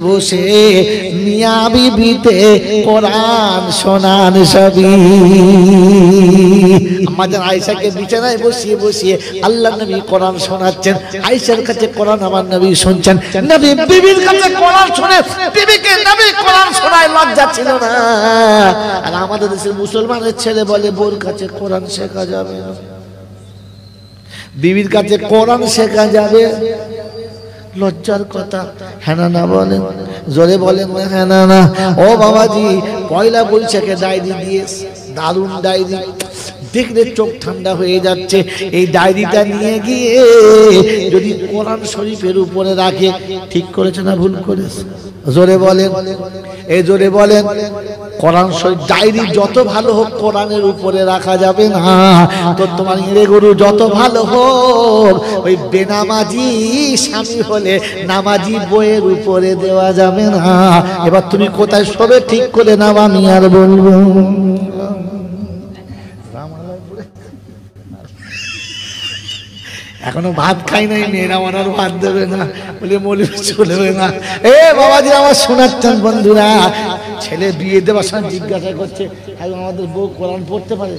বসে মিয়া বিবিতে কোরআন শোনান সবই। আমাদের আয়েশাকে বিছানায় বসিয়ে বসিয়ে আল্লাহ নবী কোরআন শোনাচ্ছেন, আয়েশার কাছে কোরআন আমার নবী শুনছেন। নবী বিবির কাছে কোরআন শুনে বিবিকে নবী কোরআন শোনায়, লজ্জা ছিল না। আর আমাদের দেশের মুসলমানের ছেলে বলে বোর কাছে কোরআন শেখা যাবে না, বিবির কাছে কোরআন শেখা যাবে, লজ্জার কথা। হ্যাঁ না বলেন, জোরে বলেন না হ্যাঁ না। ও বাবাজি, পয়লা বৈশাখে ডায়েরি দিয়ে, দারুণ ডায়েরি, দেখলে চোখ ঠান্ডা হয়ে যাচ্ছে। এই ডায়েরিটা নিয়ে গিয়ে যদি কোরআন শরীফের উপরে রাখে, ঠিক করেছে না ভুল করেছে? জোরে বলেন, এই জোরে বলেন। কোরআন শরীফ ডায়েরি যত ভালো হোক কোরআনের উপরে রাখা যাবে না। তো তোমার ইংরে গরু যত ভালো হোক, ওই বেনামাজি স্বামী হলে নামাজি বইয়ের উপরে দেওয়া যাবে না। এবার তুমি কোথায় শোবে ঠিক করে নাও, আমি আর বলবো। এখনো ভাত খাই নাই, মেয়েরা আমার আর ভাত দেবে না বলে মৌলবি চলবে না। এ বাবাজি আমার শোনাচ্ছেন বন্ধুরা, ছেলে বিয়ে দেওয়ার সময় জিজ্ঞাসা করছে আমাদের বউ কোরআন পড়তে পারে?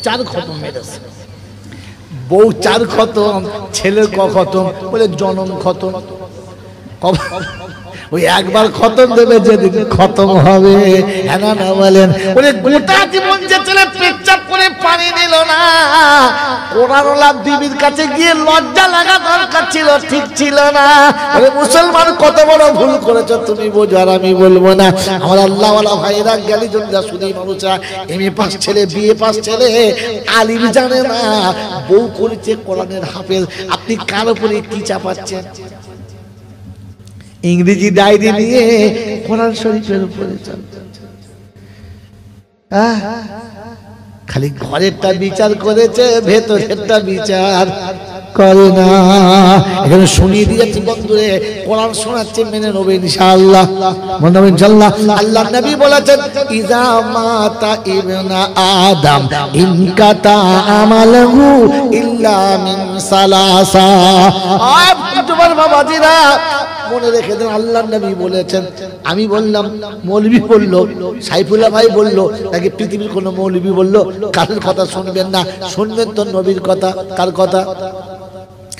4 খতম মেরেছে। বউ 4 খতম, ছেলের ক খতম? বলে জনম খতম। ওই একবার খতম দেবে, যেদিন খতম হবে। হ্যাঁ না বলেন? ওরে গোটা জীবন যে ছেলে পেচ্ছাপ করে পানি নিল না, কোরআনওয়ালা বিবির কাছে গিয়ে লজ্জা লাগা দরকার ছিল, ঠিক ছিল না? ওরে মুসলমান কত বড় ভুল করেছো তুমি বোঝো, আর আমি বলবো না। আমার আল্লাহওয়ালা ভাইরা জ্ঞানী জনরা শুধু মানুষরা এমএ পাস ছেলে, বিএ পাস ছেলে, আলিম জানে না, বউ করেছে কোরআনের হাফেজ। আপনি কার উপরে কি চাপাচ্ছেন? ইংরেজি ডায়েরি নিয়ে কোরআন শরীফের উপরে খালি ঘরেরটা বিচার করেছে, ভেতরেরটা বিচার করে না। এখানে শুনিয়ে দিয়েছি বন্ধুরে, কোরআন শোনাচ্ছে, মেনে নেবে ইনশাআল্লাহ, মনে হবে ইনশাআল্লাহ। আল্লাহ নবী বলেছেন ইজা মাতা ইবনা আদম ইনকাতা আমালহু ইল্লা মিন সালাসা। তোমার বাবাজিরা মনে রেখে দেন, আল্লাহ নবী বলেছেন। আমি বললাম, মৌলবি বললো, সাইফুল্লাহ ভাই বললো, নাকি পৃথিবীর কোন মৌলবি বললো কারোর কথা শুনবেন না, শুনবেন তো নবীর কথা। কার কথা?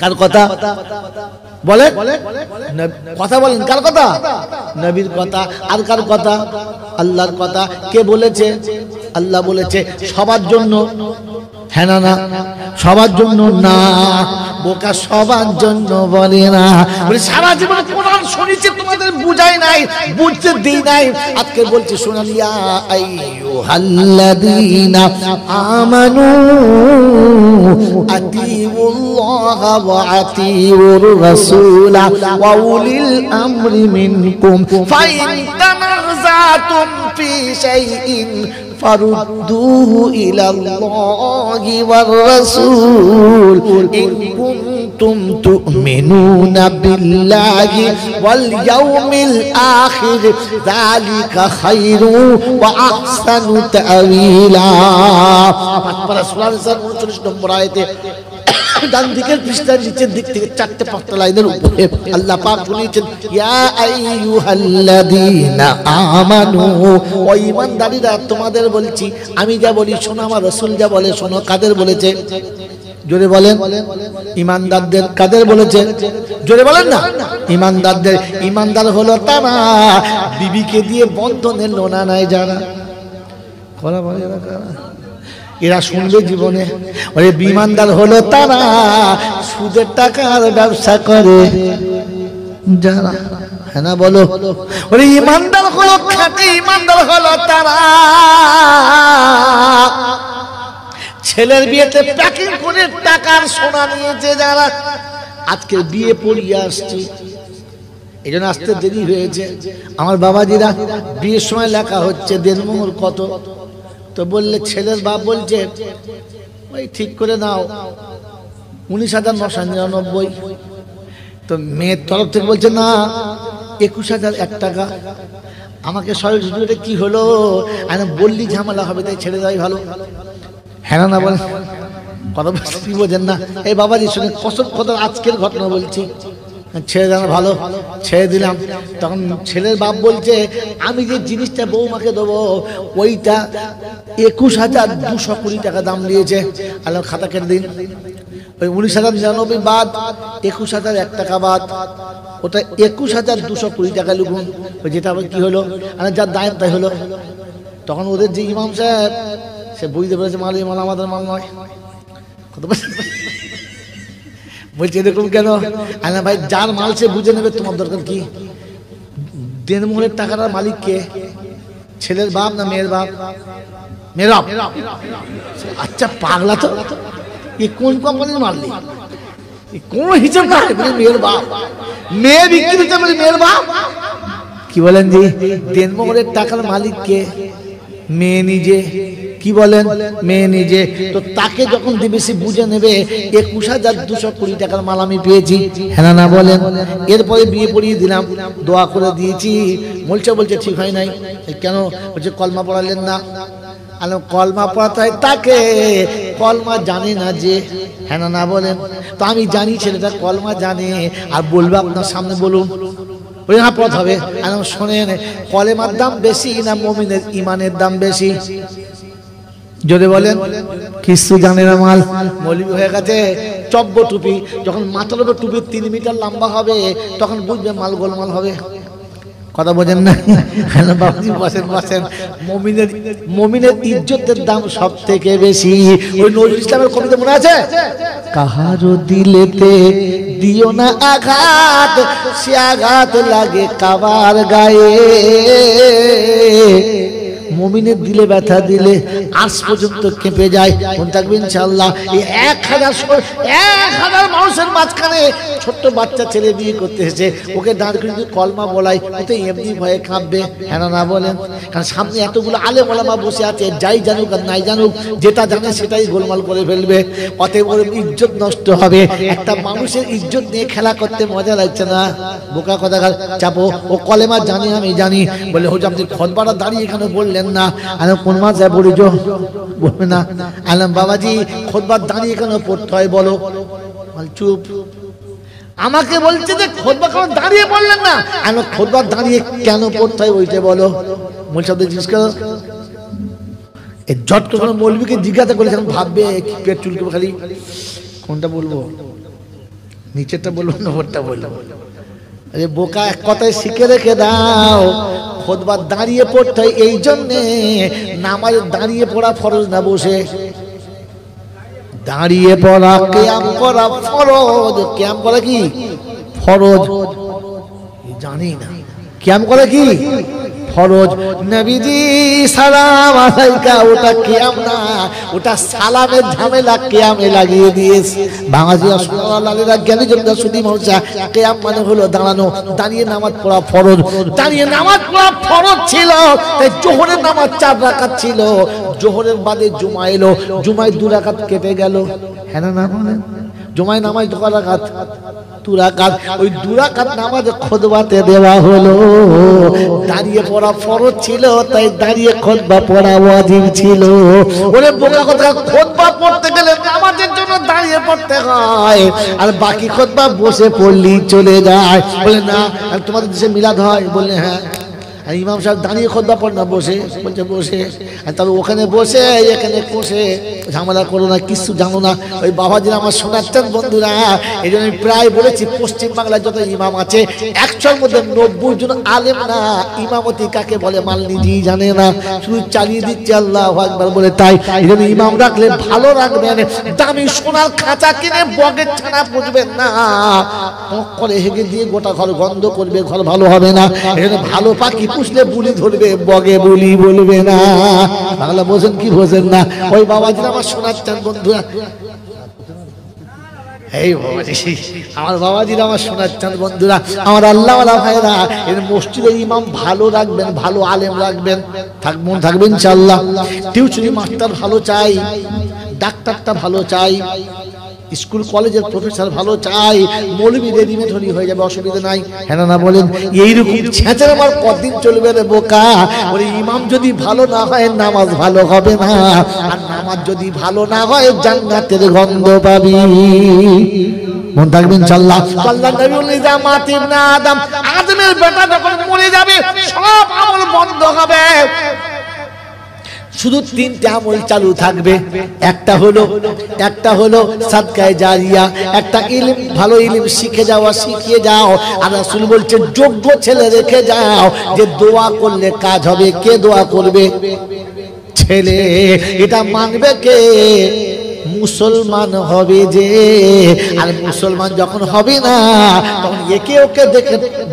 কার কথা বলেন? কথা বলেন, কার কথা? নবীর কথা। আর কার কথা? আল্লাহর কথা। কে বলেছে? আল্লাহ বলেছে। সবার জন্য? হ্যাঁ না সবার জন্য না, বোকা সবার জন্য বলে না। সারা জীবন কোরআন শুনেছি, তোমাদের বুঝাই নাই, বুঝতে দেই নাই। আজকে বলছি শুনান, ইয়া আইয়ুহাল্লাযীনা আমানু আতিউল্লাহ ওয়া আতিউর রাসূলা ওয়া উলিল আমরি মিনকুম ফাইন তানাযাতুম ফি শাইইন ফারুদ্দুহু ইলাল্লাহি ওয়ার রাসূল ইন কুনতুম তু'মিনুনা বিল্লাহি ওয়াল ইয়াউমিল আখির যালিকা খায়রু ওয়া আহসানু তা'ওয়িলা। পারা সূরা নিসার 39 নম্বর আয়াতে ডান দিকের পৃষ্ঠার নিচের দিক থেকে 4টে 5টা লাইনের উপরে আল্লাহ পাক বলেছেন ইয়া আইয়ুহাল্লাযীনা আমানু, ও ঈমানদারীরা তোমাদের বলছি, আমি যা বলি শোনো, আমার রাসূল যা বলে শোনো। কাদের বলেছে? জোরে বলেন। ঈমানদারদের। কাদের বলেছে? জোরে বলেন না। ঈমানদারদের। ঈমানদার হলো তারা বিবিকে দিয়ে বন্ধনের লোনা নাই যারা। কথা বলে এরা শুনবে জীবনে। ওরে বিমানদার হলো তারা সুদের টাকার ব্যবসা করে যারা। হ্যাঁ না বলো? ওরে ইমানদার হলো খাঁটি ইমানদার হলো তারা ছেলের বিয়েতে প্যাকিং করে টাকার সোনা নিয়েছে যারা। আজকে বিয়ে পড়িয়ে আসছি, এই জন্য আসতে দেরি হয়েছে। আমার বাবাজিরা বিয়ের সময় লেখা হচ্ছে দেড়মোহর কত, তো বললে ছেলের বাপ বলছে ওই ঠিক করে নাও 19,999। তো মেয়ের তরফ থেকে বলছে না 21,001 টাকা। আমাকে সরাসরি কি হলো, আমি বললি ঝামেলা হবে, তাই ছেড়ে দেওয়াই ভালো। হ্যাঁ না বল, কথা কি বোঝেন না? এই বাবাজি শুনে কসম কথা আজকের ঘটনা বলছি। ছেড়ে দেন ভালো, ছেড়ে দিলাম। তখন ছেলের বাপ বলছে আমি যে জিনিসটা বৌমাকে দেবো ওইটা 21,220 টাকা দাম দিয়েছে। আল্লাহ খাতা কেটে দিন, ওই 19,099 বাদ 21,001 টাকা বাদ, ওটা 21,220 টাকা লিখুন। ওই যেটা আবার কি হলো, যার দায় তাই হলো। তখন ওদের যে ইমাম সাহেব সে বুঝতে পেরেছে মাল এই মাল আমাদের মাল নয়। কত বলছে এরকম কেন? আরে ভাই যার মাল সে বুঝে নেবে, তোমার দরকার কি? দেনমোহরের টাকাটার মালিক কে? ছেলের বাপ না মেয়ের বাপ? মেয়ের বাপ। আচ্ছা পাগলা তো, এ কোন কোম্পানির মালিক? কোন হিসাব না, মেয়ের বাপ। মেয়ে বিক্রি হচ্ছে বলে মেয়ের বাপ। কি বলেন জি? দেনমোহরের টাকার মালিক কে? মেয়ে নিজে। কি বলেন? মেয়ে নিজে। তো তাকে যখন দিবে সে বুঝে নেবে 21,220 টাকার মাল আমি পেয়েছি, হ্যাঁ না বলেন? এরপরে বিয়ে পড়িয়ে দিলাম, দোয়া করে দিয়েছি। বলছে ঠিক হয় নাই। কেন? বলছে কলমা পড়ালেন না। কলমা পড়াতে হয় তাকে, কলমা জানে না যে, হ্যাঁ না বলেন? তো আমি জানি ছেলেটা কলমা জানে, আর বলবো আপনার সামনে বলুন, ওই হ্যাঁ পথ হবে। শোনেন, কলেমার দাম বেশি না মুমিনের ইমানের দাম বেশি? যদি বলেন কিছু জানে না, মাল মৌলবি হয়ে গেছে। চব্য টুপি, যখন মাথার উপর টুপি 3 মিটার লম্বা হবে তখন বুঝবে মাল গোলমাল হবে। কথা বোঝেন না? বাবুজি বসেন বসেন। মুমিনের ইজ্জতের দাম সব থেকে বেশি। ওই নজরুল ইসলামের কবিতা মনে আছে? কাহারো দিলেতে দিও না আঘাত, সে আঘাত লাগে কাবার গায়ে। মুমিনের দিলে ব্যথা দিলে আজ পর্যন্ত কেঁপে যায়। মনে থাকবে ইনশাআল্লাহ। এই 1000 মানুষের মাঝখানে ছোট্ট বাচ্চা ছেলে বিয়ে করতে এসেছে, ওকে দাঁড় করে যদি কলমা বলাই ওতে এমনি ভয়ে কাঁপবে, হ্যাঁ না বলেন? কারণ সামনে এতগুলো আলেম ওলামা বসে আছে, যাই জানুক আর নাই জানুক, যেটা জানে সেটাই গোলমাল করে ফেলবে। অতএব ওর ইজ্জত নষ্ট হবে। একটা মানুষের ইজ্জত নিয়ে খেলা করতে মজা লাগছে না। বোকা কথা চাপো, ও কলেমা জানি আমি জানি বলে হোক আপনি খতবাটা দাঁড়িয়ে এখানে বললেন না। কোন মাস পড়িছ বলবে না। আলম বাবাজি খতবা দাঁড়িয়ে কেন পড়তে হয় বলো? চুপ। আমাকে বলছে যে খতবা কেন দাঁড়িয়ে পড়লেন না? খতবা দাঁড়িয়ে কেন পড়তে হয় ওইটা বলো। মূল শব্দ জিজ্ঞেস করো। জট করে মৌলবীকে জিজ্ঞাসা করে যখন ভাববে পেট চুলকে খালি কোনটা বলবো, নিচেরটা বলবো না ওরটা বলবো। আরে বোকা, এক কথায় শিখে রেখে দাও, খুতবা দাঁড়িয়ে পড়তে হয় এই জন্যে। নামাজ দাঁড়িয়ে পড়া ফরজ না বসে। দাঁড়িয়ে পড়া কিয়াম করা ফরজ। কিয়াম করা কি ফরজ? জানি না কিয়াম করা কি ফরজ। নবীজি সালাম আলাইকা ওটা কিয়াম না, ওটা সালামের ঝামেলা কিয়ামে লাগিয়ে দিয়েছে। বাংলাদেশি রাসূলুল্লাহ জ্ঞানী জনতা সুদী মৌজা, কিয়াম মানে হলো দাঁড়ানো। দাঁড়িয়ে নামাজ পড়া ফরজ। দাঁড়িয়ে নামাজ পড়া ফরজ ছিল, তাই জোহরের নামাজ 4 রাকাত ছিল। জোহরের বাদে জুমা এলো, জুমায় 2 রাকাত কেটে গেল, হ্যাঁ না বলেন? জুমায় নামাজ 2 রাকাত, 2 রাকাত। ওই 2 রাকাত নামাজ খুতবাতে দেওয়া হলো। দাঁড়িয়ে পড়া ফরজ ছিল, তাই দাঁড়িয়ে খুতবা পড়া ওয়াজিব ছিল। ওরে বোকা কথা, খুতবা পড়তে গেলে নামাজের জন্য দাঁড়িয়ে পড়তে হয়, আর বাকি খুতবা বসে পড়লেই চলে যায়। বলে না তোমাদের দেশে মিলাদ হয়? বললে হ্যাঁ। আর ইমাম সাহেব দাঁড়িয়ে খুতবা পড়ে না, বসে? বলছে বসে। তবে ওখানে বসে এখানে বসে ঝামেলা করো না, কিছু জানো না। ওই বাবাজিরা আমার শোনাচ্ছেন বন্ধুরা, এই জন্য আমি প্রায় বলেছি পশ্চিমবাংলায় যত ইমাম আছে 100-র মধ্যে 90 জন আলেম না। ইমামতি কাকে বলে মাল নিজেই জানে না, শুধু চালিয়ে দিচ্ছে আল্লাহু আকবার বলে। তাই এই জন্য ইমাম রাখলে ভালো রাখবেন। দামি সোনার খাঁচা কিনে বগের ছানা পুষবেন না, করে হেগে দিয়ে গোটা ঘর গন্ধ করবে, ঘর ভালো হবে না। এই জন্য ভালো পাখি পুষলে বুলি ধরবে, বগে বুলি বলবে না। বাংলা বোঝেন কি বোঝেন না? ওই বাবাজিরা আমার শোনাচ্ছেন বন্ধুরা, এই বাবাজি আমার বাবাজিরা আমার শোনাচ্ছেন বন্ধুরা, আমার আল্লাহওয়ালা ভাইরা। এর মসজিদের ইমাম ভালো রাখবেন, ভালো আলেম রাখবেন, মন থাকবেন ইনশাআল্লাহ। টিউশনি মাস্টার ভালো চাই, ডাক্তারটা ভালো চাই, স্কুল কলেজের প্রফেসর ভালো চাই। মৌলবি রেডিমেড হলি হয়ে যাবে, অসুবিধা নাই, হ্যাঁ না বলেন? এইরকম ছেঁচের আমার কতদিন চলবে রে বোকা? ওই ইমাম যদি ভালো না হয় নামাজ ভালো হবে না, আর নামাজ যদি ভালো না হয় জান্নাতের গন্ধ পাবি। মন থাকবেন ইনশাআল্লাহ। আল্লাহ নবী বলেন ইজা মাত ইবনে আদম, আদমের বেটা যখন মরে যাবে সব আমল বন্ধ হবে, শুধু তিনটা আমল চালু থাকবে। একটা হলো সাদকায়ে জারিয়া, একটা ইলম, ভালো ইলম শিখে যাওয়া, শিখিয়ে যাও। আর রাসূল বলছে যোগ্য ছেলে রেখে যাও যে দোয়া করলে কাজ হবে। কে দোয়া করবে? ছেলে। এটা মানবে কে? মুসলমান হবে যে। আর মুসলমান যখন হবে না তখন একে ওকে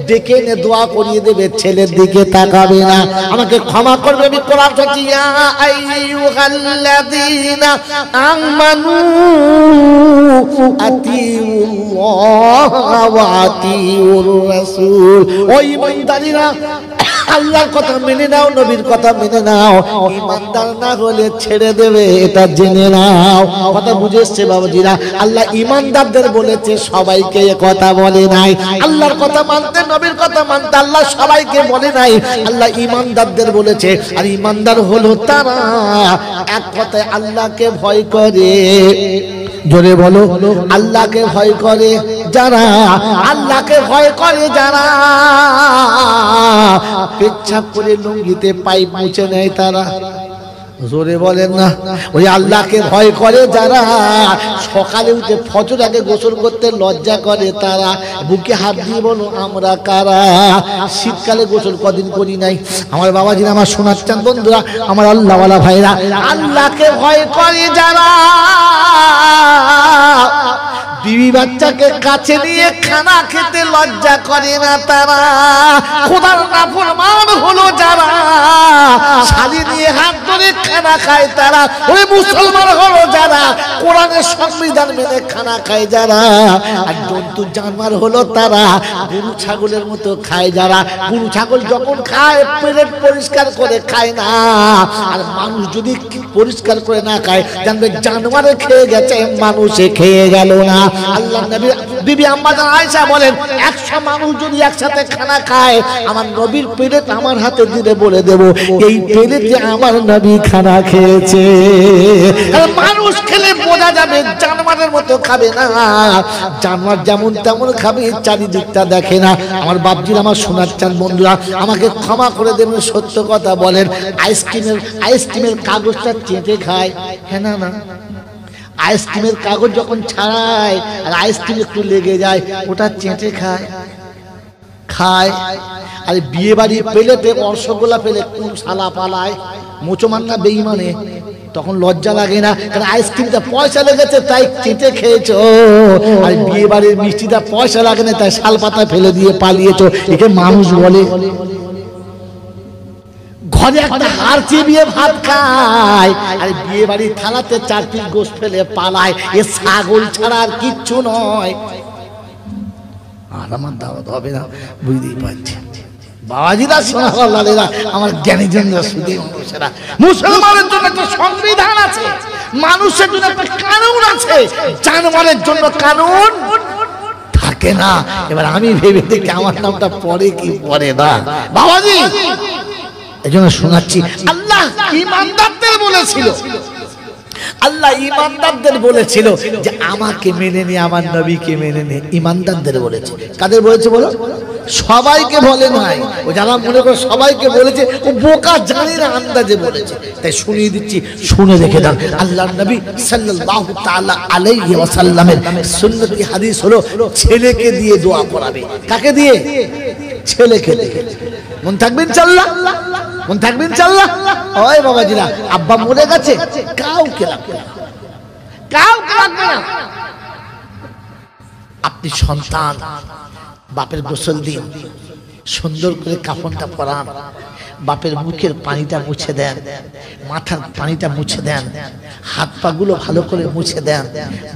ডেকে এনে দোয়া করিয়ে দেবে, ছেলের দিকে তাকাবে না। আমাকে ক্ষমা করবে, আমি কোরআন থেকে ইয়া আইয়ুহাল্লাযীনা আমানু আতিউল্লাহ ওয়া আতিউর রাসূল। ও ঈমানদারীরা, আল্লাহর কথা মেনে নাও, নবীর কথা মেনে নাও। ঈমানদার না হলে ছেড়ে দেবে, এটা জেনে নাও। কথা বুঝে এসছে বাবাজিরা? আল্লাহ ঈমানদারদের বলেছে, সবাইকে এ কথা বলে নাই। আল্লাহর কথা মানতে, নবীর কথা মানতে আল্লাহ সবাইকে বলে নাই, আল্লাহ ঈমানদারদের বলেছে। আর ঈমানদার হলো তারা এক কথায় আল্লাহকে ভয় করে। জোরে বলো, আল্লাহকে ভয় করে যারা, আল্লাহকে ভয় করে যারা। পেচ্ছাপ করে লুঙ্গিতে পাইপ মুছে নেয় তারা। জোরে বলেন না। ওই আল্লাহকে ভয় করে যারা, সকালে উঠে ফজর আগে গোসল করতে লজ্জা করে তারা। বুকে হাত দিয়ে বলো আমরা কারা? শীতকালে গোসল কদিন করি নাই। আমার বাবাজিরা, আমার শোনাচ্ছেন বন্ধুরা, আমার আল্লাহওয়ালা ভাইরা, আল্লাহকে ভয় করে যারা, বিবি বাচ্চাকে কাছে নিয়ে খানা খেতে লজ্জা করে না তারা। খোদার নাফরমান হলো যারা, শালি নিয়ে হাত ধরে খানা খায় তারা। ওই মুসলমান হলো যারা, কোরআনের সংবিধান মেনে খানা খায় যারা। আর জন্তু জানোয়ার হলো তারা, গরু ছাগলের মতো খায় যারা। গরু ছাগল যখন খায় পেট পরিষ্কার করে খায় না। আর মানুষ যদি পরিষ্কার করে না খায়, জানবে জানোয়ারে খেয়ে গেছে, মানুষে খেয়ে গেল না। আল্লাহ নবী বিবি আম্মা জান আয়েশা বলেন, 100 মানুষ যদি একসাথে খানা খায়, আমার নবীর প্লেট আমার হাতে দিলে বলে দেব এই প্লেটে আমার নবী খানা খেয়েছে। আর মানুষ খেলে বোঝা যাবে, জানোয়ারের মতো খাবে না। জানোয়ার যেমন তেমন খাবে, চারিদিকটা দেখে না। আমার বাপজির, আমার শোনাচ্ছেন বন্ধুরা, আমাকে ক্ষমা করে দেবেন, সত্য কথা বলেন। আইসক্রিমের কাগজটা চেটে খায়, হ্যাঁ না? আইসক্রিমের কাগজ যখন ছাড়ায় আর আইসক্রিম একটু লেগে যায়, ওটা চেটে খায়। আর বিয়ে বাড়ি পেলেতে রসগোল্লা পেলে কোন শালা পালায়, মোচমান না বেঈমানে, তখন লজ্জা লাগে না? কারণ আইসক্রিমটা পয়সা লেগেছে তাই চেটে খেয়েছো। আর বিয়ে বাড়ির মিষ্টিটা পয়সা লাগে না তাই শাল পাতা ফেলে দিয়ে পালিয়েছো। একে মানুষ বলে? ঘরে একটা হাড় চিবিয়ে ভাত খায়, আর বিয়ে বাড়ির থালাতে 4 পিস গোশত ফেলে পালায়। এ ছাগল ছাড়া আর কিচ্ছু নয়। আর আমার দাওয়াত হবে না, বুঝতেই পারছি বাবাজিরা, সোনাওয়ালারা, আমার জ্ঞানীজনরা, শুধু মানুষেরা। মুসলমানের জন্য একটা সংবিধান আছে, মানুষের জন্য একটা কানুন আছে, জানোয়ারের জন্য কানুন থাকে না। এবার আমি ভেবে দেখি আমার নামটা পড়ে কি পড়ে না। বাবাজি, এজন্য শোনাচ্ছি, আল্লাহ ঈমানদারদের বলেছিল, আল্লাহ ঈমানদারদের বলেছিল যে আমাকে মেনে নে, আমার নবীকে মেনে নে। ঈমানদারদের বলেছে। কাদের বলেছে বলো? সবাইকে বলে নাই। ও যারা মনে করে সবাইকে বলেছে, ও বোকা, জানে না, আন্দাজে বলেছে। তাই শুনিয়ে দিচ্ছি, শুনে রেখে দেন। আল্লাহর নবী সাল্লাল্লাহু তাআলা আলাইহি ওয়াসাল্লামের সুন্নতি হাদিস হলো ছেলেকে দিয়ে দোয়া করাবে। কাকে দিয়ে? ছেলেকে দিয়ে। মন থাকবেন ইনশাআল্লাহ? মন থাকবেন ইনশাআল্লাহ? ওই বাবাজিরা, আব্বা মরে গেছে, কাউকে লাগবে না, কাউকে লাগবে না। আপনি সন্তান, বাপের গোসল দিন, সুন্দর করে কাফনটা পরান, বাপের মুখের পানিটা মুছে দেন, মাথার পানিটা মুছে দেন, হাত পা গুলো ভালো করে মুছে দেন।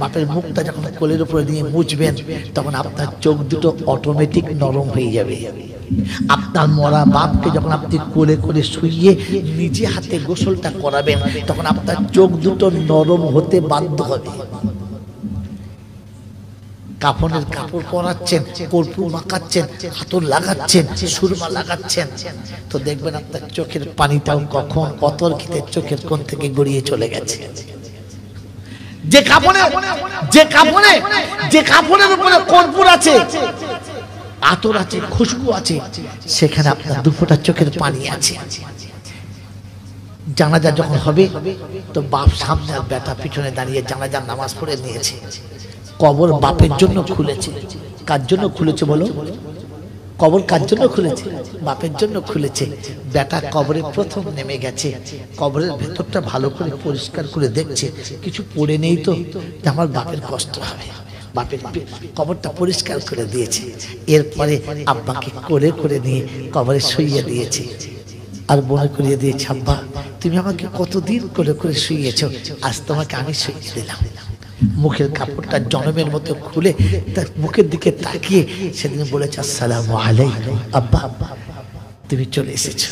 বাপের মুখটা যখন কোলের উপরে নিয়ে মুছবেন, তখন আপনার চোখ দুটো অটোমেটিক নরম হয়ে যাবে। আপনার মরা বাপকে যখন আপনি কোলে করে শুইয়ে নিজে হাতে গোসলটা করাবেন, তখন আপনার চোখ দুটো নরম হতে বাধ্য হবে। কাফনের কাপড় পরাচ্ছেন, কর্পূর মাখাচ্ছেন, আতর লাগাচ্ছেন, সুরমা লাগাচ্ছেন, তো দেখবেন আপনার চোখের পানিটাও কখন অতর্কিতে চোখের কোণ থেকে গড়িয়ে চলে গেছে। যে কাপড়ের উপরে কর্পূর আছে, আতর আছে, খুশবু আছে, সেখানে আপনার দুফোঁটা চোখের পানি আছে। জানাজা যখন হবে তো বাপ সামনে আর বেটা পিছনে দাঁড়িয়ে জানাজার নামাজ পড়ে নিয়েছে। কবর বাপের জন্য খুলেছে। কার জন্য খুলেছে বলো? কবর কার জন্য খুলেছে? বাপের জন্য খুলেছে। বেটা কবরে প্রথম নেমে গেছে, কবরের ভেতরটা ভালো করে পরিষ্কার করে দেখছে, কিছু পড়ে নেই তো, আমার বাপের কষ্ট হবে। বাপের কবরটা পরিষ্কার করে দিয়েছে। এরপরে আব্বাকে করে করে নিয়ে কবরে শুইয়ে দিয়েছে। আর মনে করিয়ে দিয়েছে, আব্বা তুমি আমাকে কতদিন করে করে শুইয়েছ, আজ তোমাকে আমি শুইয়ে দিলাম। মুখের কাপড়টা জনমের মতো খুলে তার মুখের দিকে তাকিয়ে সেদিন বলেছে, আসসালামু আলাইকুম আব্বা, তুমি চলে এসেছো।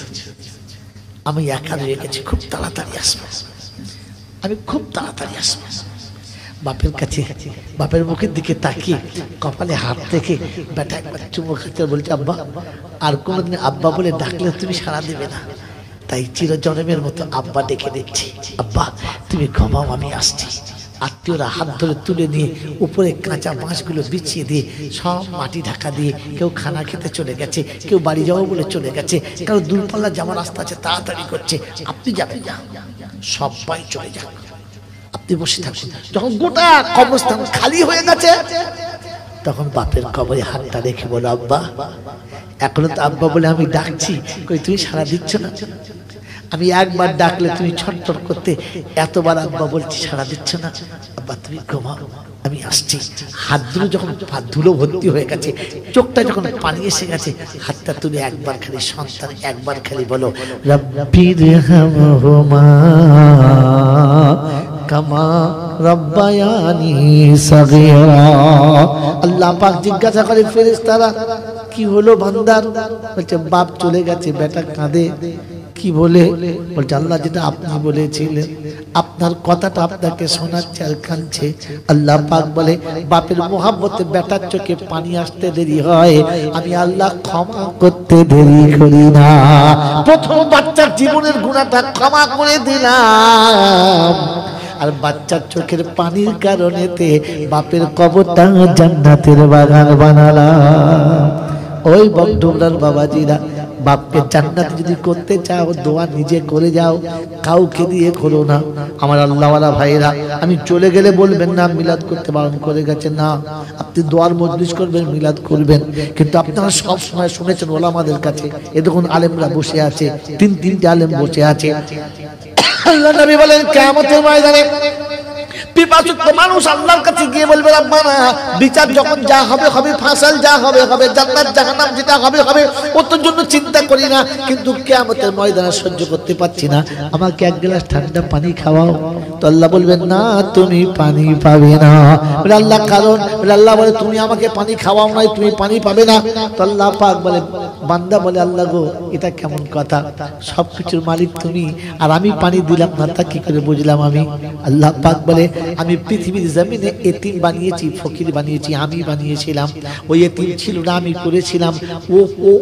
আমি একা রয়ে গেছি, খুব তাড়াতাড়ি আসবো, আমি খুব তাড়াতাড়ি আসবো। বাপের কাছে বাপের মুখের দিকে তাকিয়ে কপালে হাত রেখে বেটা একবার চুমু খাচ্ছে, বলছে আব্বা আর কোনোদিন আব্বা বলে ডাকলে তুমি সাড়া দেবে না, তাই চিরজনমের মতো আব্বা ডেকে দিচ্ছি। আব্বা তুমি ঘুমাও, আমি আসছি। আত্মীয়রা হাত ধরে তুলে নিয়ে উপরে কাঁচা বাঁশগুলো বিছিয়ে দিয়ে সব মাটি ঢাকা দিয়ে কেউ খানা খেতে চলে গেছে, কেউ বাড়ি যাবো বলে চলে গেছে, কারো দূরপাল্লা যাওয়ার রাস্তা আছে তাড়াতাড়ি করছে। আপনি যাবেন না, সবাই চলে যান, আপনি বসে থাকুন। যখন গোটা কবরস্থান খালি হয়ে গেছে তখন বাপের কবরে হাতটা রেখে বলো, আব্বা এখনো তো আব্বা বলে আমি ডাকছি, কই তুমি সাড়া দিচ্ছ না? আমি একবার ডাকলে তুমি ছটফট করতে, এতবার আব্বা বলছি সাড়া দিচ্ছ না। আব্বা তুমি ঘুমাও, আমি আসছি। হাত ধুলো যখন ধুলো ভর্তি হয়ে গেছে, চোখটা যখন পানি এসে গেছে, হাতটা তুলে একবার খালি সন্তান একবার খালি বলো, রব্বিরহামহুমা কামা রব্বায়ানি সাগীরা। আল্লাহ পাক জিজ্ঞাসা করে ফেরেশতারা, কি হলো বান্দার? বলছে বাপ চলে গেছে, বেটা কাঁদে। কি বলে? বলছে আল্লাহ যেটা আপনি বলেছিলেন, আপনার কথাটা আপনাকে শোনাচ্ছে আর কাঁদছে। আল্লাহ পাক বলে, বাপের মোহাব্বতে বেটার চোখে পানি আসতে দেরি হয়, আমি আল্লাহ ক্ষমা করতে দেরি করি না। প্রথম বাচ্চার জীবনের গুনাহটা ক্ষমা করে দিলাম, আর বাচ্চার চোখের পানির কারণেতে বাপের কবরটা জান্নাতের বাগান বানালাম। ওই বকডোবরার বাবাজিরা, বাপকে জান্নাতে যদি করতে চাও দোয়া নিজে করে যাও, কাউকে দিয়ে করো না। আমার আল্লাহওয়ালা ভাইরা, আমি চলে গেলে বলবেন না মিলাদ করতে বারণ করে গেছে, না আপনি দোয়ার মজলিস করবেন, মিলাদ করবেন। কিন্তু আপনারা সব সময় শুনেছেন ওলামাদের কাছে, এ দেখুন আলেমরা বসে আছে, তিনটে আলেম বসে আছে। আল্লাহ নবী বলেন কিয়ামতের ময়দানে পিপাসুত মানুষ আল্লাহর কাছে গিয়ে বলবে, রব্বানা বিচার যখন যা হবে হবে, ফাসাল যা হবে হবে, জান্নাত জাহান্নাম যেটা হবে হবে, ওর জন্য চিন্তা করি না, কিন্তু কিয়ামতের ময়দানে সহ্য করতে পারছি না, আমাকে এক গ্লাস ঠান্ডা পানি খাওয়াও। তো আল্লাহ বলবেন, না তুমি পানি পাবে না। বলে আল্লাহ কারণ? বলে আল্লাহ বলে তুমি আমাকে পানি খাওয়াও নাই, তুমি পানি পাবে না। তো আল্লাহ পাক বলে, বান্দা বলে আল্লাহ গো এটা কেমন কথা, সবকিছুর মালিক তুমি আর আমি পানি দিলাম না, তা কি করে বুঝলাম আমি? আল্লাহ পাক বলে, আমি পৃথিবীর জমিনে এতিম বানিয়েছি, ফকির বানিয়েছি, আমি বানিয়েছিলাম। ওই এতিম ছিল না, আমি করেছিলাম। ও ও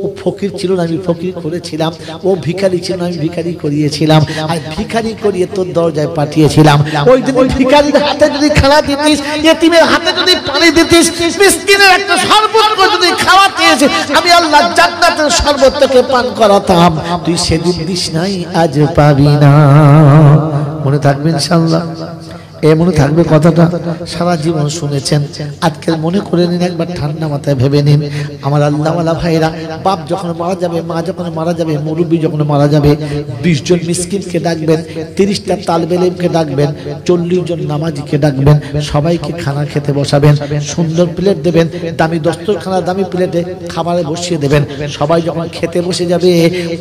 ও ফকির ছিল না, আমি ফকির করেছিলাম। ও ভিখারি ছিল না, আমি ভিখারি করিয়েছিলাম। আর ভিখারি করিয়ে তোর দরজায় পাঠিয়েছিলাম। ওই দিন ভিখারির হাতে যদি খানা দিতিস, এতিমের হাতে যদি পানি দিতিস, মিসকিনের একটা শরবত যদি খাওয়াতে এসে আমি আল্লাহ জান্নাতের শরবত তোকে পান করাতাম। তুই সেদিন দিস নাই, আজ পাবি না। মনে থাকবে ইনশাআল্লাহ, মনে থাকবে কথাটা, সারা জীবন শুনেছেন, আজকের মনে করে নিন, একবার ঠান্ডা মাথায় ভেবে নিন। আমার আল্লাহওয়ালা ভাইরা, বাপ যখন মারা যাবে, মা যখন মারা যাবে, মুরব্বী যখন মারা যাবে, 20 জন মিসকিনকে ডাকবেন, 30টা তালবে ইলমকে ডাকবেন, 40 জন নামাজিকে ডাকবেন, সবাইকে খানা খেতে বসাবেন, সুন্দর প্লেট দেবেন, দামি দস্তরখানা দামি প্লেটে খাবারে বসিয়ে দেবেন। সবাই যখন খেতে বসে যাবে,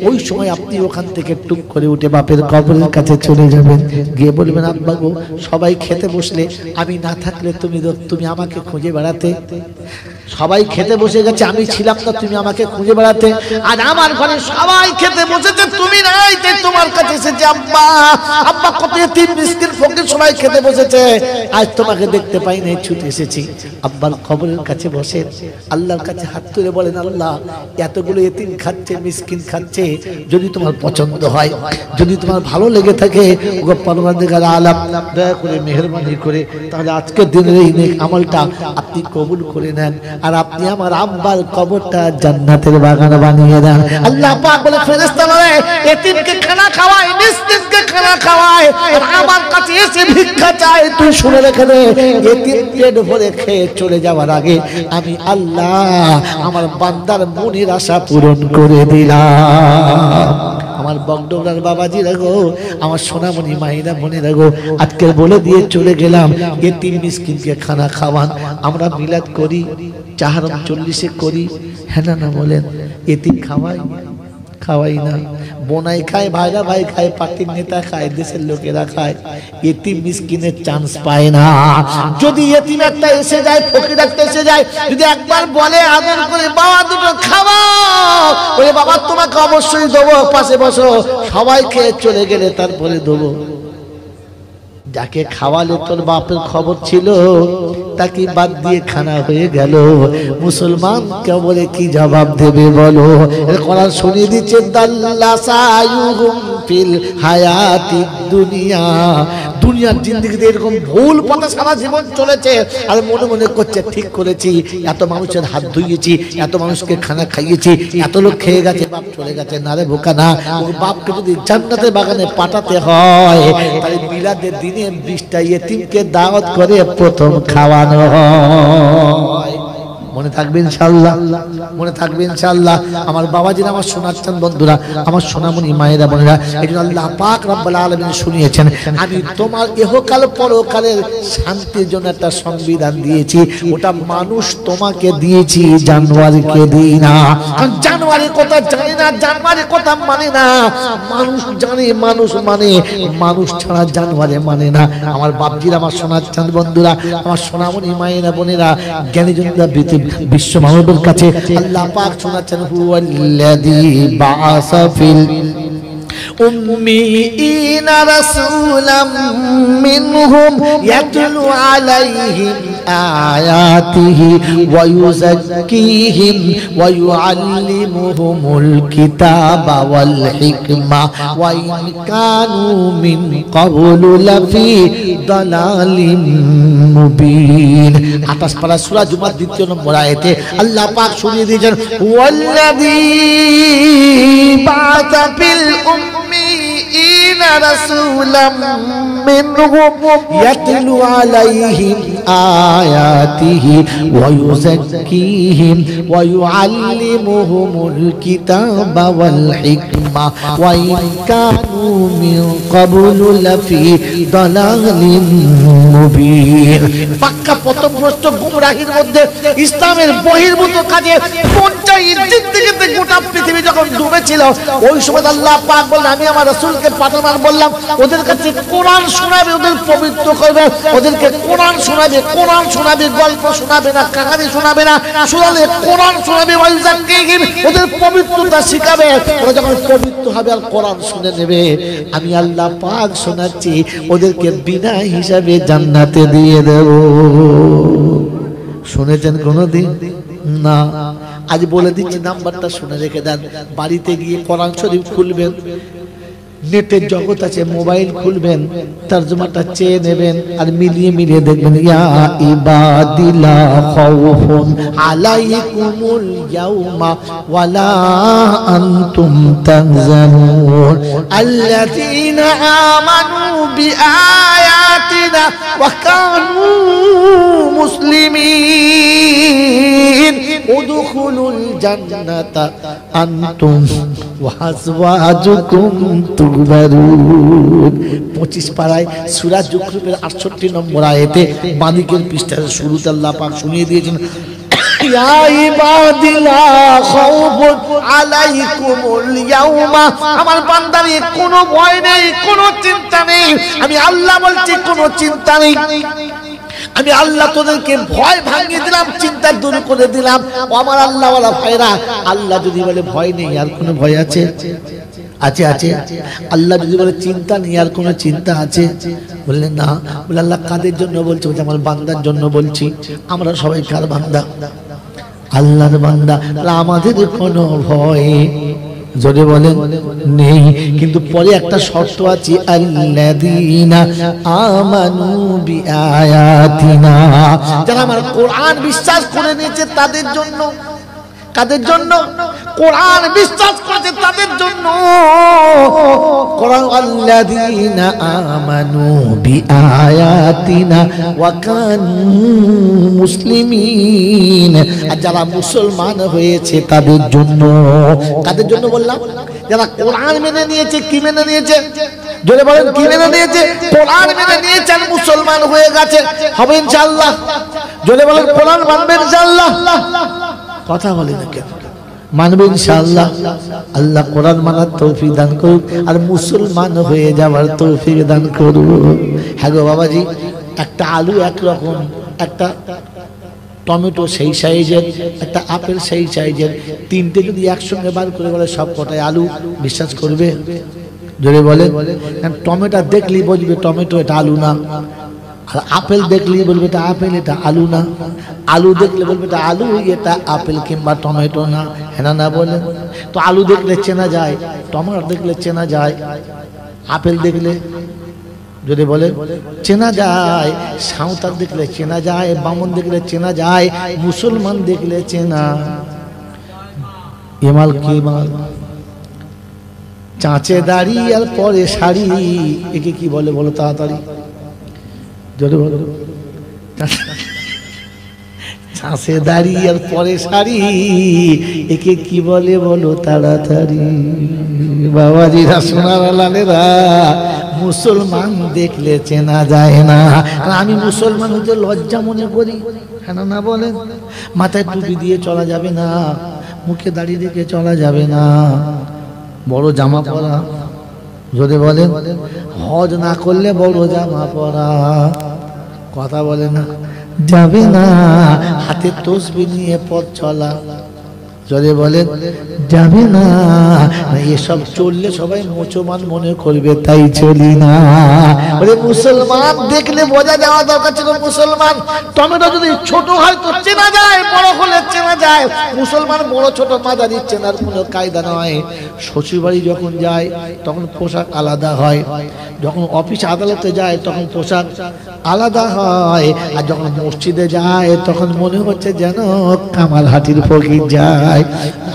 ওই সময় আপনি ওখান থেকে টুক করে উঠে বাপের কবরের কাছে চলে যাবেন, গিয়ে বলবেন, আব্বা গো সবাই খেতে বসলে আমি না থাকলে তুমি আমাকে খুঁজে বেড়াতে, সবাই খেতে বসে গেছে, আমি ছিলাম না, তুমি আমাকে খুঁজে বেড়াতে। আর আমার ঘরে সবাই খেতে বসেছে, তুমি নাই, তাই তোমার কাছে এসেছে। আব্বা আব্বা কত এতিম মিসকিন ফকির সবাই খেতে বসেছে, আজ তোমাকে দেখতে পাই নাই, ছুটে এসেছি। আব্বার কবরের কাছে বসে আল্লাহর কাছে হাত তুলে বলেন, আল্লাহ এতগুলো এতিম খাচ্ছে, মিসকিন খাচ্ছে, যদি তোমার পছন্দ হয়, যদি তোমার ভালো লেগে থাকে, ওগো পরওয়ারদিগার আলাম, দয়া করে মেহেরবানি করে তাহলে আজকের দিনের এই নেক আমলটা আপনি কবুল করে নেন, আর আপনি আমার আব্বার কবরটা জান্নাতের বাগান বানিয়ে দেন। আল্লাহ পাক বলে, ফেরেশতারা এতিমকে খানা খাওয়ায়, মিসকিনকে খানা খাওয়ায়, আর আমার কাছে এসে ভিক্ষা চায়। তুই শুনে রেখে দে, এতিম পেট ভরে খেয়ে চলে যাওয়ার আগে আমি আল্লাহ আমার বান্দার মনের আশা পূরণ করে দিলাম। আমার বগডোগরার বাবাজি রাগো, আমার সোনামণি মাইরা মনে রাগো, আজকে বলে দিয়ে চলে গেলাম, এতিম মিসকিনকে খানা খাওয়ান। আমরা মিলাদ করি, চাহারম 40-এ করি, হ্যাঁ না বলেন? এতিম খাওয়াই না, বোনাই খায়, ভাইরা ভাই খায়, পার্টির নেতা খায়, দেশের লোকেরা খায়, এতিম মিসকিনের চান্স পায় না। যদি এতিম একটা এসে যায়, ফকির একটা এসে যায়, যদি একবার বলে আদর করে, বাবা দুটো খাওয়াও, বলে বাবা তোমাকে অবশ্যই দেবো, পাশে বসো, সবাই খেয়ে চলে গেলে তারপরে দেবো। যাকে খাওয়ালে তোর বাপের খবর ছিল, তাকে বাদ দিয়ে খানা হয়ে গেল। মুসলমান কে বলে কি জবাব দেবে বলো? কোরআন শুনিয়ে দিচ্ছে, দাল্লাসায়ুহুম ফিল হায়াতিদ দুনিয়া, দুনিয়ার জিন্দেগিতে এরকম ভুল পথে সারা জীবন চলেছে, আর মনে মনে করছে ঠিক করেছি, এত মানুষের হাত ধুইয়েছি, এত মানুষকে খানা খাইয়েছি, এত লোক খেয়ে গেছে, বাপ চলে গেছে। না রে বোকা না, ওর বাপকে যদি জান্নাতের বাগানে পাঠাতে হয়, তাহলে মিলাদের দিনে 20টা ইয়েতিমকে দাওয়াত করে প্রথম খাওয়ানো হয়। মনে থাকবে ইনশাআল্লাহ, মনে থাকবে ইনশাআল্লাহ। আমার বাবাজিরা, আমার সোনার চাঁদ বন্ধুরা, আমার সোনামণি মায়েরা বোনেরা, এই জন্য আল্লাহ পাক রব্বুল আলামিন শুনিয়েছেন, আমি তোমার ইহকাল পরকালের শান্তির জন্য একটা সংবিধান দিয়েছি, ওটা মানুষ তোমাকে দিয়েছি, জানোয়ারকে দিই না। কারণ জানোয়ারের কথা জানে না, জানোয়ারের কথা মানে না, মানুষ জানে, মানুষ মানে, মানুষ ছাড়া জানোয়ারে মানে না। আমার বাপজিরা, আমার সোনার চাঁদ বন্ধুরা, আমার সোনামণি মায়েরা বোনেরা, জ্ঞানীজনরা বিশ্ব মানবের কাছে আল্লাহ পাক শোনাচ্ছেন, হুয়াল্লাযী বাআসা ফিল উম্মিয়িনা রাসূলাম মিনহুম ইয়াতলু আলাইহিম আয়াতিহি ওয়া ইউযাক্কিহিম ওয়া ইউআল্লিমুহুমুল কিতাবা ওয়াল হিকমা ওয়া ইন কানু মিন ক্বাবলু লাফি দালালিম মুবিন। 28 পারা সূরা জুমার 2 নম্বর আয়াতে আল্লাহ পাক শুনিয়ে দিয়েছেন, ওয়াল্লাযী বা'আসা ফিল উম্মিয়িনা রাসূলাম মিনহুম ইয়াতলু আলাইহিম আয়াতিহি ওয়া ইউযাক্কিহিম ওয়া ইউআল্লিমুহুমুল কিতাবা ওয়াল হিকমা ওয়া ইন কানু মিন ক্বাবলু লাফি দালালিম মুবিন। পাক্কা পথভ্রষ্ট গুমরাহির মধ্যে, ইসলামের বহির্ভূত কাজে পঞ্চায়েত জিন্দেগিতে গোটা পৃথিবী যখন ডুবেছিল, ওই সময় আল্লাহ পাক বললেন, আমি আমার রাসূলকে পাঠালাম, বললাম ওদের কাছে কোরআন শোনাবে, ওদের পবিত্র করবে, ওদেরকে কোরআন শোনাবে, কোরআন শোনাবে, গল্প শোনাবে না, কাহিনী শোনাবে না, শোনালে কোরআন শোনাবে, ওদের পবিত্রতা শিখাবে। ওরা যখন পবিত্র হবে আর কোরআন শুনে নেবে, আমি আল্লাহ পাক শোনাচ্ছি, ওদেরকে বিনা হিসাবে জান্নাতে দিয়ে দেব। শুনেছেন কোনদিন? না। আজ বলে দিচ্ছি, নাম্বারটা শুনে রেখে দেন, বাড়িতে গিয়ে কোরআন শরীফ খুলবেন, নেটের জগৎ আছে, মোবাইল খুলবেন, তরজমাটা চেয়ে নেবেন, আর মিলিয়ে মিলিয়ে দেখবেন, ইয়া ইবাদিলা খাউফুন আলাইকুমুল ইয়াউমা ওয়ালা আনতুম তাহজানুন আল্লাযীনা আমানু বিআয়াতিনা ওয়া কানু মুসলিমিন উদখুলুল জান্নাতা আনতুম ওয়া আজওয়াজুকুম তুগবারুন। 25 পারায় সূরা যুখরুফের 68 নম্বর আয়াতে মালিকের পৃষ্ঠার শুরুতে আল্লাহ পাক শুনিয়ে দিয়েছেন, ইয়া ইবাদিলা খাউফুন আলাইকুমুল ইয়াউমা, আমার বান্দারে কোনো ভয় নেই, কোনো চিন্তা নেই, আমি আল্লাহ বলছি কোনো চিন্তা নেই। আমি আল্লাহ তোদেরকে ভয় ভাঙিয়ে দিলাম, চিন্তা দূর করে দিলাম। ও আমার আল্লাহ ওয়ালা ভাইরা, আল্লাহ যদি বলে ভয় নেই, আর কোনো ভয় আছে? আছে আছে। আল্লাহ যদি বলে চিন্তা নেই, আর কোনো চিন্তা আছে? বললেন না। বলে আল্লাহ কাদের জন্য বলছে? বলছে আমার বান্দার জন্য বলছি। আমরা সবাই কার বান্দা? আল্লাহর বান্দা। আমাদের কোনো ভয় জোরে বলেন নেই, কিন্তু পরে একটা শর্ত আছে, আল্লাযীনা আমানু বিআয়াতিনা, যারা আমার কোরআন বিশ্বাস করে নিয়েছে তাদের জন্য। কাদের জন্য? কোরআন বিশ্বাস করেছে তাদের জন্য। কোরআন আল্লাযীনা আমানু বিআয়াতিনা ওয়া কানু মুসলিমিন, আর যারা মুসলমান হয়েছে তাদের জন্য। কাদের জন্য বললাম? যারা কোরআন মেনে নিয়েছে। কি মেনে নিয়েছে? জোরে বলেন, কি মেনে নিয়েছে? কোরআন মেনে নিয়েছে আর মুসলমান হয়ে গেছে। হবে ইনশাআল্লাহ। জোরে বলেন, কোরআন মানবে ইনশাআল্লাহ। কথা বলে না কেন? মানবে ইনশাআল্লাহ। আল্লাহ কোরআন মানার তৌফিক দান করুক, আর মুসলমান হয়ে যাওয়ার তৌফিক দান করুক। হ্যাঁ গো বাবাজি, একটা আলু একরকম, একটা টমেটো সেই সাইজের, একটা আপেল সেই সাইজের, তিনটে যদি একসঙ্গে বার করে বলে সব কটাই আলু, বিশ্বাস করবে? জোরে বলে। টমেটো দেখলেই বুঝবে টমেটো, এটা আলু না। আর আপেল দেখলেই বলবে এটা আপেল, এটা আলু না। আলু দেখলে বলবে এটা আলু, এটা আপেল কিংবা টমেটো না। হ্যাঁ না বলেন? তো আলু দেখলে চেনা যায়, টমেটো দেখলে চেনা যায়, আপেল দেখলে যদি বলে চেনা যায়, সাঁওতাল দেখলে চেনা যায়, বামন দেখলে চেনা যায়, মুসলমান দেখলে চেনা। এমাল কি মাল? চাঁচে দাড়ি আর পরে শাড়ি, একে কি বলে বলো তাড়াতাড়ি? জোরে বলো। চাষে দাড়ি আর পরে শাড়ি, একে কি বলে বলো তাড়াতাড়ি? বাবাজিরা, সোনার লালেরা, মুসলমান দেখলে চেনা যায় না। আমি মুসলমান হতে লজ্জা মনে করি। হ্যাঁ না বলেন? মাথায় টুপি দিয়ে চলা যাবে না, মুখে দাড়ি রেখে চলা যাবে না, বড় জামা পরা। যদি বলেন, হজ না করলে বড় জামা পরা। কথা বলে না, যাবে না। হাতে তসবিহ নিয়ে পথ চলা, যদি বলেন যাবে না। এসব চললে সবাই মুসলমান মনে করবে, তাই চলি না। বলে মুসলমান দেখলে বোঝা যাওয়া দরকার ছিল মুসলমান। টমেটো যদি ছোট হয় তো চেনা যায়, বড় হলে চেনা যায়। মুসলমান বড় ছোট মাঝারি চেনার কোনো কায়দা নয়। শ্বশুর বাড়ি যখন যায় তখন পোশাক আলাদা হয়, যখন অফিস আদালতে যায় তখন পোশাক আলাদা হয়, আর যখন মসজিদে যায় তখন মনে হচ্ছে যেন কামারহাটির ফকির যায়।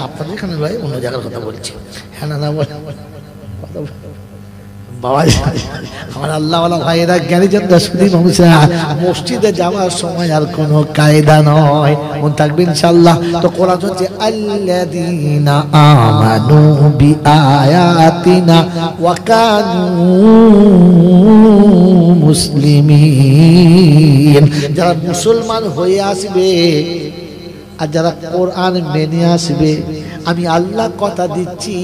আপনাদের এখানে নয়, অন্য জায়গার কথা বলছি। হ্যাঁ না বলে বাবা, আমার আল্লাহওয়ালা ভাইয়েরা, জ্ঞানীজনরা, শুধু মানুষরা, মসজিদে যাওয়ার সময় আর কোনো কায়দা নয়। মনে থাকবে ইনশাআল্লাহ। তো কোরআন হচ্ছে আল্লাযীনা আমানু বিআয়াতিনা ওয়া কানু মুসলিমিন, যারা মুসলমান হয়ে আসবে আর যারা কোরআন মেনে আসবে, আমি আল্লাহ কথা দিচ্ছি,